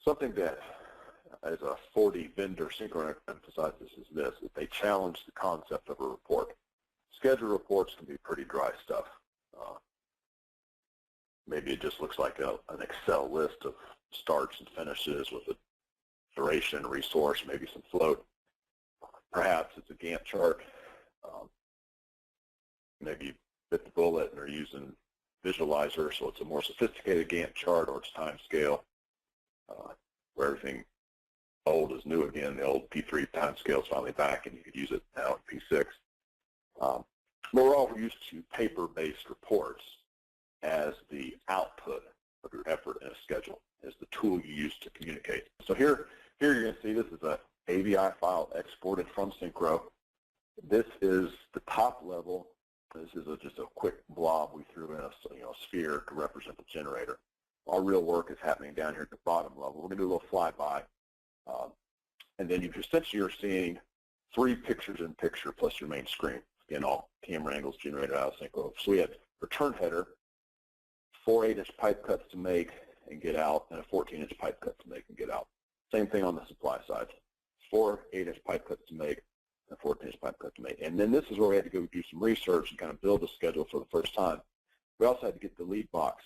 Something that, as a 4D vendor, Synchro emphasizes is this, that they challenge the concept of a report. Schedule reports can be pretty dry stuff. Maybe it just looks like an Excel list of starts and finishes with a duration, resource, maybe some float. Perhaps it's a Gantt chart. Maybe you bit the bullet and are using Visualizer, so it's a more sophisticated Gantt chart, or it's time scale, where everything old is new again. The old P3 time scale is finally back, and you could use it now in P6. But we're all used to paper-based reports as the output of your effort in a schedule, as the tool you use to communicate. So here you're going to see this is a AVI file exported from Synchro. This is the top level. This is just a quick blob we threw in a sphere to represent the generator. Our real work is happening down here at the bottom level. We're going to do a little flyby. And then essentially you're seeing 3 pictures in picture plus your main screen. Again, all camera angles generated out of Synchro. So we have return header, 4 8-inch pipe cuts to make and get out, and a 14-inch pipe cut to make and get out. Same thing on the supply side. 4 8-inch pipe cuts to make and 14-inch pipe cut to make. And then this is where we had to go do some research and kind of build a schedule for the first time. We also had to get the lead box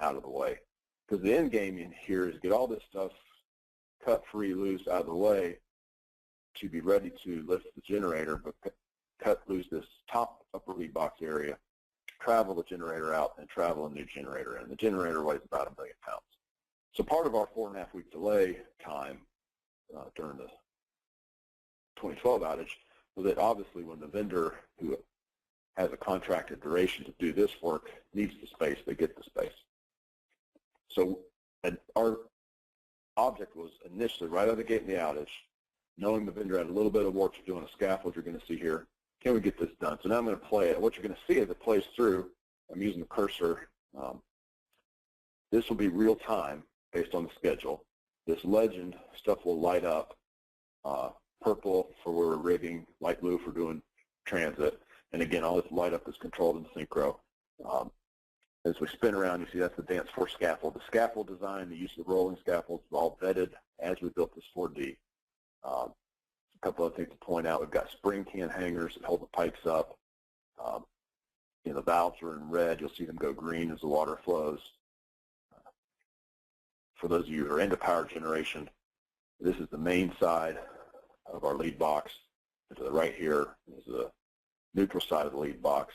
out of the way, because the end game in here is get all this stuff cut free, loose, out of the way to be ready to lift the generator, but cut loose this top upper lead box area, travel the generator out, and travel a new generator in. The generator weighs about 1 million pounds. So part of our 4.5-week delay time during the 2012 outage was that obviously when the vendor who has a contracted duration to do this work needs the space, they get the space. So our object was initially right out of the gate in the outage, knowing the vendor had a little bit of work to do on a scaffold you're going to see here. Can we get this done? So now I'm going to play it. What you're going to see as it plays through, I'm using the cursor. This will be real time based on the schedule. This legend stuff will light up, purple for where we're rigging, light blue for doing transit. And again, all this light up is controlled in Synchro. As we spin around, you see that's the Dance 4 scaffold. The scaffold design, the use of the rolling scaffolds is all vetted as we built this 4D. A couple of things to point out. We've got spring can hangers that hold the pipes up. The valves are in red. You'll see them go green as the water flows. For those of you who are into power generation, this is the main side of our lead box. And to the right here is the neutral side of the lead box.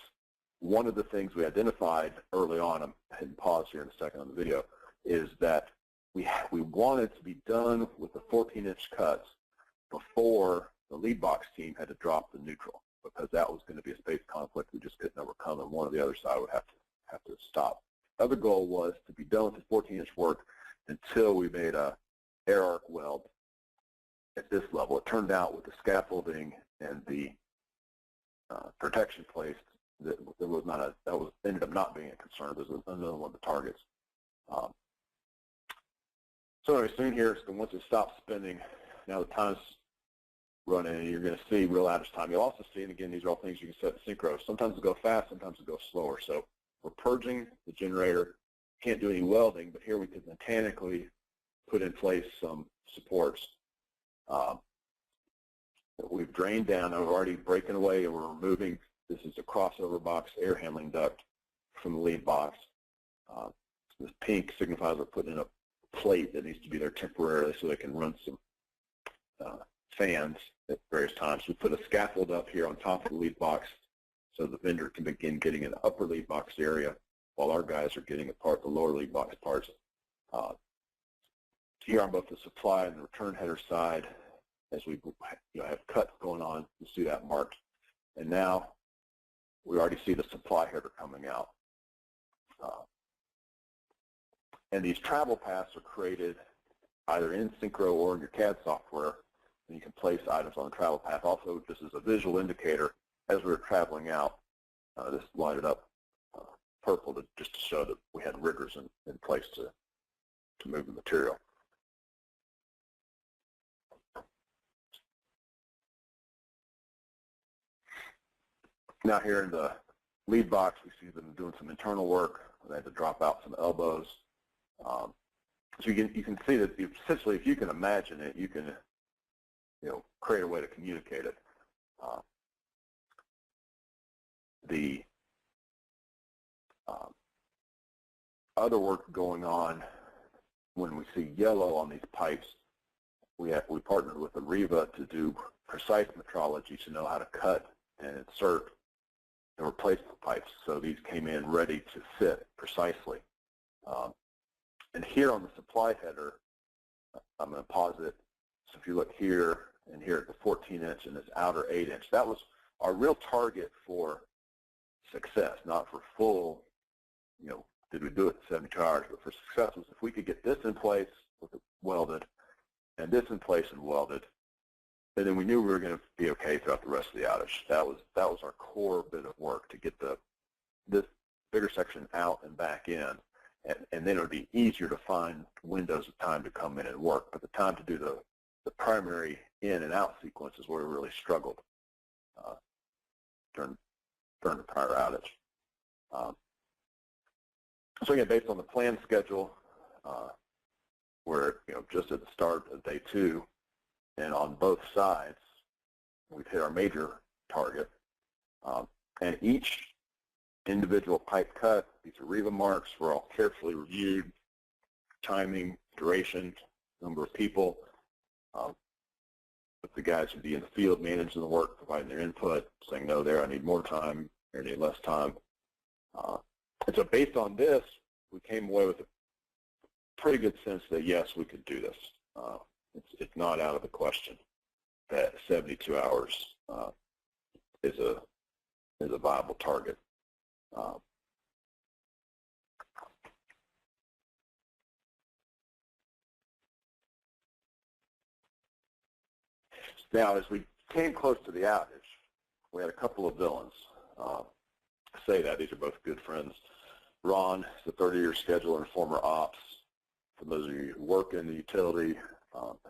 One of the things we identified early on, I'm hitting pause here in a second on the video, is that we wanted to be done with the 14-inch cuts before the lead box team had to drop the neutral, because that was going to be a space conflict we just couldn't overcome, and one or the other side would have to stop. The other goal was to be done with the 14-inch work until we made a air arc weld at this level. It turned out with the scaffolding and the protection placed, that ended up not being a concern. There's another one of the targets. So anyway, soon here, so once it stops spinning, now the time's running, and you're going to see real outage time. You'll also see, and again, these are all things you can set in Synchro. Sometimes it'll go fast, sometimes it'll go slower. So we're purging the generator. Can't do any welding, but here we can mechanically put in place some supports. We've drained down, and we're already breaking away, and we're removing. This is a crossover box air handling duct from the lead box. This pink signifies we're putting in a plate that needs to be there temporarily so they can run some fans at various times. We put a scaffold up here on top of the lead box so the vendor can begin getting an upper lead box area while our guys are getting apart the lower lead box parts. Here on both the supply and the return header side, as we have cuts going on, you see that marked. And now we already see the supply header coming out. And these travel paths are created either in Synchro or in your CAD software, and you can place items on the travel path. Also, just as a visual indicator, as we were traveling out, this lighted up purple just to show that we had riggers in place to move the material. Now here in the lead box, we see them doing some internal work. They had to drop out some elbows. So you can see that essentially, if you can imagine it, you can create a way to communicate it. The other work going on when we see yellow on these pipes, we partnered with Ariba to do precise metrology to know how to cut and insert and replace the pipes. So these came in ready to fit precisely. And here on the supply header, I'm going to pause it. So if you look here and here at the 14-inch and this outer 8-inch, that was our real target for success, not for full, did we do it in 72 hours, but for success was if we could get this in place with it welded and this in place and welded, and then we knew we were going to be okay throughout the rest of the outage. That was our core bit of work, to get this bigger section out and back in, and then it would be easier to find windows of time to come in and work. But the time to do the primary in and out sequence is where we really struggled during the prior outage. So again, based on the planned schedule, where just at the start of day 2, and on both sides, we've hit our major target. And each individual pipe cut, these Ariba marks, were all carefully reviewed: timing, duration, number of people. With the guys who'd be in the field managing the work, providing their input, saying, no, there, I need more time, or I need less time. And so based on this, we came away with a pretty good sense that, yes, we could do this. It's not out of the question that 72 hours is a viable target. Now, as we came close to the outage, we had a couple of villains. I say that these are both good friends. Ron is a 30-year scheduler and former ops. For those of you who work in the utility,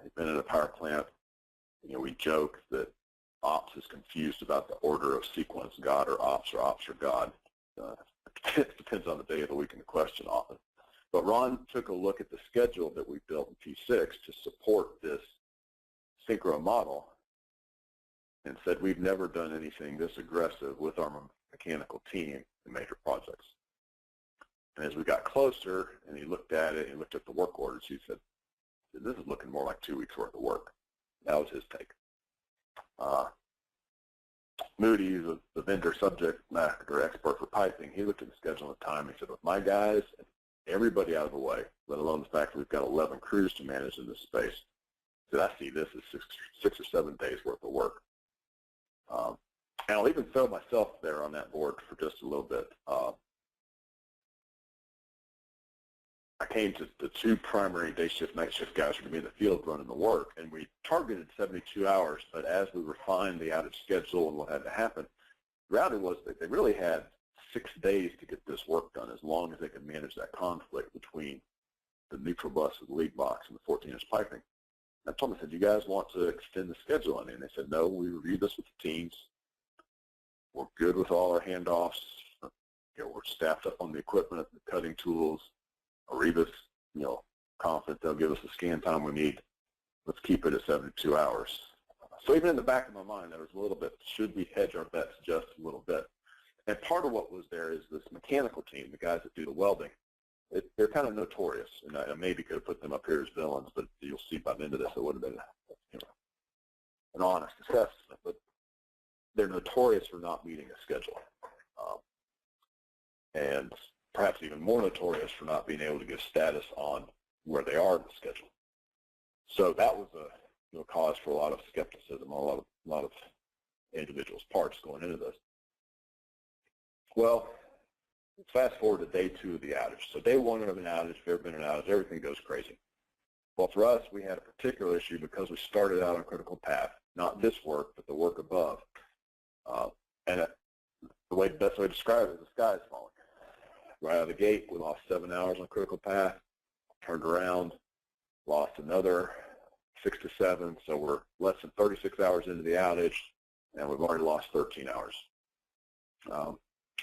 he's been in a power plant. We joke that ops is confused about the order of sequence, God or ops or God. It depends on the day of the week and the question often. But Ron took a look at the schedule that we built in P6 to support this Synchro model and said, we've never done anything this aggressive with our mechanical team in major projects. And as we got closer and he looked at it, he looked at the work orders, he said, this is looking more like 2 weeks worth of work. That was his take. Moody, the vendor subject matter expert for piping, he looked at the schedule at the time. He said, with my guys, everybody out of the way, let alone the fact that we've got 11 crews to manage in this space, he said, I see this as six or 7 days worth of work. And I'll even throw myself there on that board for just a little bit. I came to the 2 primary day shift, night shift guys who were going to be in the field running the work, and we targeted 72 hours, but as we refined the outage schedule and what had to happen, the reality was that they really had 6 days to get this work done, as long as they could manage that conflict between the neutral bus with the lead box and the 14-inch piping. I told them, I said, you guys want to extend the schedule on it? And they said, no, we reviewed this with the teams. We're good with all our handoffs. We're staffed up on the equipment, the cutting tools. Ariba's, confident they'll give us the scan time we need. Let's keep it at 72 hours. So even in the back of my mind, there was a little bit, should we hedge our bets just a little bit? And part of what was there is this mechanical team, the guys that do the welding. They're kind of notorious, and I maybe could have put them up here as villains, but you'll see by the end of this it would have been an honest assessment. But they're notorious for not meeting a schedule, and perhaps even more notorious for not being able to give status on where they are in the schedule. So that was a cause for a lot of skepticism on a lot of individuals' parts going into this. Well, let's fast forward to day 2 of the outage. So day 1 of an outage, if you've ever been in an outage, everything goes crazy. Well, for us, we had a particular issue because we started out on critical path, not this work, but the work above. And the best way to describe it is the sky is falling. Right out of the gate, we lost 7 hours on critical path, turned around, lost another 6 to 7, so we're less than 36 hours into the outage, and we've already lost 13 hours.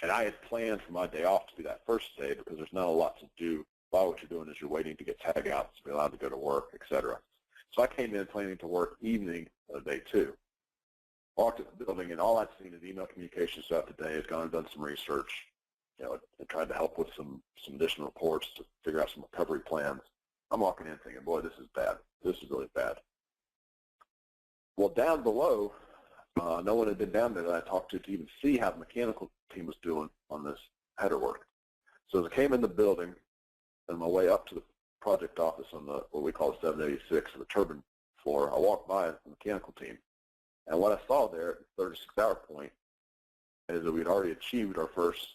And I had planned for my day off to be that first day because there's not a lot to do a lot of what you're doing is you're waiting to get tag outs to be allowed to go to work, etc. So I came in planning to work evening of day 2. Walked in the building, and all I'd seen is email communications throughout the day. I'd gone and done some research, and tried to help with some additional reports to figure out some recovery plans. I'm walking in thinking, boy, this is bad. This is really bad. Well, down below, no one had been down there that I talked to even see how the mechanical team was doing on this header work. So as I came in the building, on my way up to the project office on the what we call the 786, the turbine floor, I walked by the mechanical team. And what I saw there at the 36-hour point is that we'd already achieved our first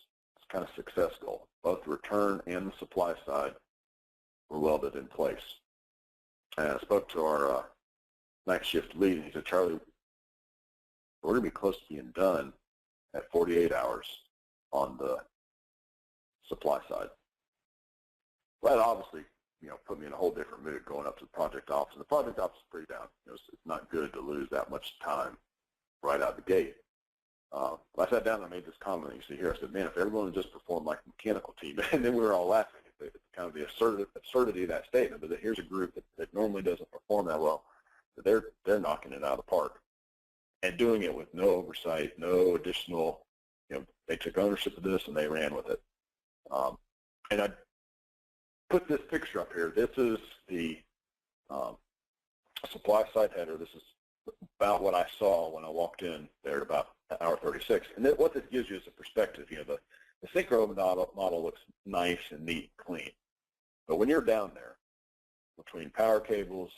kind of success goal. Both the return and the supply side were welded in place. And I spoke to our night shift lead, and he said, Charlie, we're going to be close to being done at 48 hours on the supply side. Well, that obviously, put me in a whole different mood going up to the project office. And the project office is pretty down. It's not good to lose that much time right out the gate. I sat down and I made this comment. You see here, I said, man, if everyone would just perform like the mechanical team, and then we were all laughing at kind of the absurdity of that statement, but that here's a group that normally doesn't perform that well, that they're knocking it out of the park and doing it with no oversight, no additional, they took ownership of this and they ran with it. And I put this picture up here. This is the supply side header. This is about what I saw when I walked in there at about hour 36. And what this gives you is a perspective. The Synchro model looks nice and neat and clean. But when you're down there, between power cables,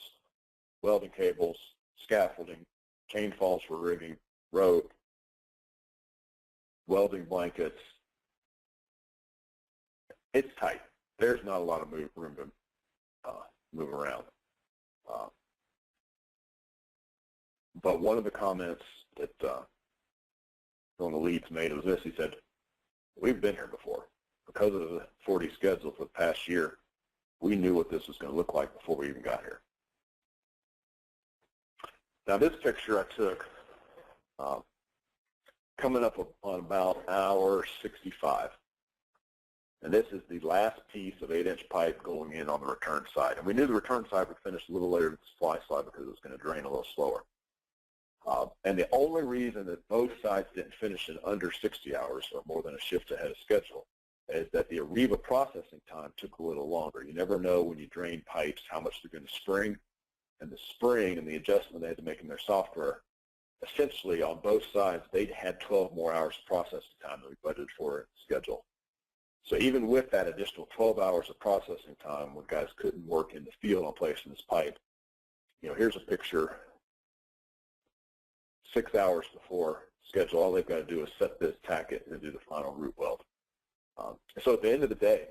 welding cables, scaffolding, chain falls for rigging, rope, welding blankets, it's tight. There's not a lot of room to move around. But one of the comments that one of the leads made was this. He said, we've been here before. Because of the 40 schedule for the past year, we knew what this was going to look like before we even got here. Now, this picture I took coming up on about hour 65. And this is the last piece of 8-inch pipe going in on the return side. And we knew the return side would finish a little later than the supply side because it was going to drain a little slower. And the only reason that both sides didn't finish in under 60 hours or more than a shift ahead of schedule is that the Ariba processing time took a little longer. You never know when you drain pipes how much they're going to spring. And the spring and the adjustment they had to make in their software, essentially on both sides, they had 12 more hours of processing time than we budgeted for in the schedule. So even with that additional 12 hours of processing time when guys couldn't work in the field on placing this pipe, here's a picture 6 hours before schedule. All they've got to do is set this, tack it, and do the final root weld. So at the end of the day,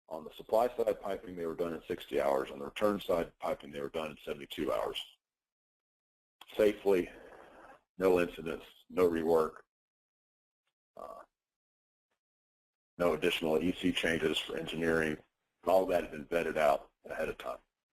on the supply side piping, they were done in 60 hours. On the return side piping, they were done in 72 hours. Safely, no incidents, no rework, no additional EC changes for engineering. All that had been vetted out ahead of time.